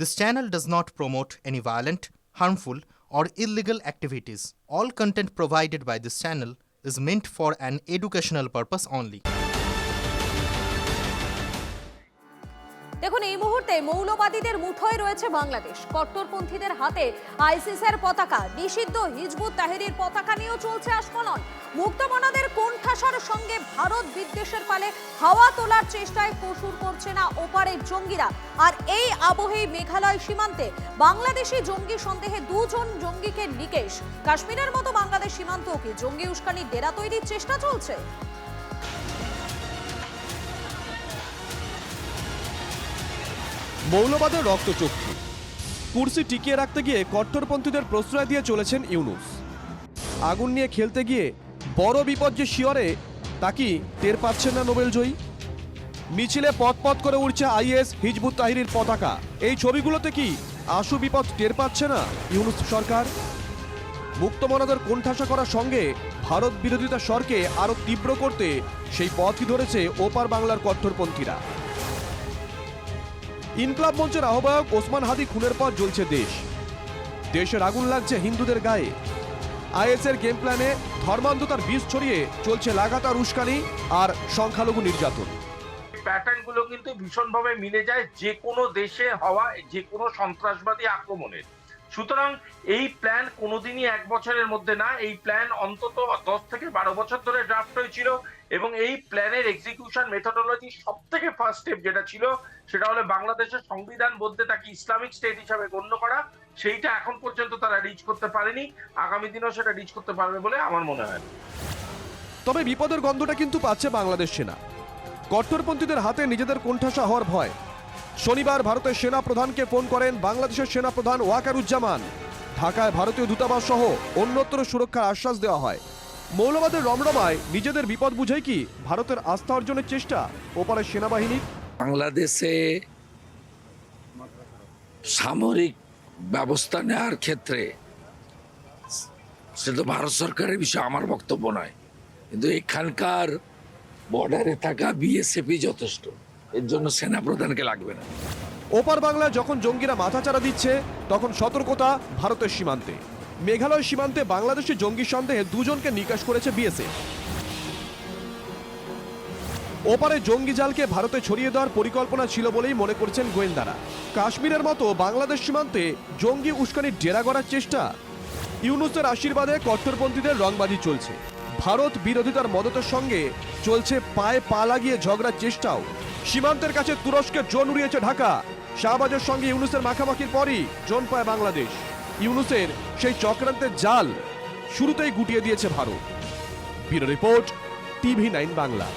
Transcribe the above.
This channel does not promote any violent, harmful, or illegal activities. All content provided by this channel is meant for an educational purpose only. দেখুন, এই মুহূর্তে মৌলবাদীদের মুঠোয় রয়েছে বাংলাদেশ। কট্টরপন্থীদের হাতে আইসিসের পতাকা, নিষিদ্ধ হিজবুত তাহরির পতাকা নিয়েও চলছে আস্ফালন। মুক্তমনাদের কোণঠাসার সঙ্গে ভারত বিদ্বেষের পালে হাওয়া তোলার চেষ্টায় কসুর করছে না ওপারের জঙ্গিরা। আর এই আবহেই মেঘালয় সীমান্তে বাংলাদেশি জঙ্গি সন্দেহে 2 জন জঙ্গিকে নিকেশ। কাশ্মীরের মতো বাংলাদেশ সীমান্তেও কি জঙ্গি উস্কানির ডেরা তৈরির চেষ্টা চলছে? মৌলবাদের রক্তচক্ষু কুর্সি টিকিয়ে রাখতে গিয়ে কট্টরপন্থীদের প্রশ্রয় দিয়ে চলেছেন ইউনূস। আগুন নিয়ে খেলতে গিয়ে বড় বিপদ যে শিয়রে তা কি টের পাচ্ছেন না নোবেলজয়ী? মিছিলে পথ করে উঠছে আইএস হিজবুত তাহরির পতাকা। এই ছবিগুলোতে কি আশু বিপদ টের পাচ্ছে না ইউনূস সরকার? মুক্তমনাদের কোণঠাসা করার সঙ্গে ভারত বিরোধিতা স্বরকে আরো তীব্র করতে সেই পথই ধরেছে ওপার বাংলার কট্টরপন্থীরা। ইনকলাব মঞ্চের আহ্বায়ক ওসমান হাদি খুনের পর জ্বলছে দেশ। দেশের আগুন লাগছে হিন্দুদের গায়ে। আইএসের গেম প্ল্যানে ধর্মান্ধতার বিষ ছড়িয়ে চলছে লাগাতার উস্কানি আর সংখ্যালঘু নির্যাতন। প্যাটার্নগুলো কিন্তু ভীষণভাবে মিলে যায় যে কোনো দেশে হওয়া যে কোনো সন্ত্রাসবাদী আক্রমণের। সুতরাং এই প্ল্যান কোনোদিনই 1 বছরের মধ্যে না, এই প্ল্যান অন্তত 10 থেকে 12 বছর ধরে ড্রাফট হয়েছিল এবং এই প্ল্যানের এক্সিকিউশন মেথোডোলজি সবথেকে ফার্স্ট স্টেপ যেটা ছিল সেটা হলো বাংলাদেশের সংবিধান বলতে তাকে ইসলামিক স্টেট হিসাবে গণ্য করা। সেইটা এখন পর্যন্ত তারা রিচ করতে পারেনি, আগামী দিনেও সেটা রিচ করতে পারবে বলে আমার মনে হয়। তবে বিপদের গন্ধটা কিন্তু পাচ্ছে বাংলাদেশ সেনা। কট্টরপন্থীদের হাতে নিজেদের কোণঠাসা হওয়ার ভয়। শনিবার ভারতের সেনা প্রধানকে ফোন করেন বাংলাদেশের সেনা প্রধান ওয়াকারুজ্জামান। ঢাকায় ভারতীয় দূতাবাস সহ অন্যত্র সুরক্ষার আশ্বাস দেওয়া হয়। মৌলবাদের রমরমায় নিজেদের বিপদ বুঝেই কি ভারতের আস্থা অর্জনের চেষ্টা ওপারের সেনাবাহিনীর? বাংলাদেশে সামরিক ব্যবস্থা নেওয়ার ক্ষেত্রে সেটা ভারত সরকারের বিষয়, আমার বক্তব্য নয়, কিন্তু এখানকার বর্ডারে থাকা বিএসএফই যথেষ্ট, এর জন্য সেনা প্রধানকে লাগবে না। ওপার বাংলায় যখন জঙ্গিরা মাথাচাড়া দিচ্ছে তখন সতর্কতা ভারতের সীমান্তে। মেঘালয় সীমান্তে বাংলাদেশি জঙ্গি সন্দেহে 2 জনকে নিকাশ করেছে বিএসএফ। ওপারে জঙ্গি জালকে ভারতে ছড়িয়ে দেওয়ার পরিকল্পনা ছিল বলেই মনে করছেন গোয়েন্দারা। কাশ্মীরের মতো বাংলাদেশ সীমান্তে জঙ্গি উস্কানির ডেরা গড়ার চেষ্টা। ইউনূসের আশীর্বাদে কট্টরপন্থীদের রংবাজি চলছে। ভারত বিরোধিতার মদতের সঙ্গে চলছে পায়ে পা লাগিয়ে ঝগড়ার চেষ্টাও। সীমান্তের কাছে তুরস্কের ড্রোন উড়িয়েছে ঢাকা। শাহবাজের সঙ্গে ইউনূসের মাখামাখির পরই ড্রোন পায় বাংলাদেশ। ইউনূসের সেই চক্রান্তের জাল শুরুতেই গুটিয়ে দিয়েছে Bharat. Bureau report, TV9 Bangla.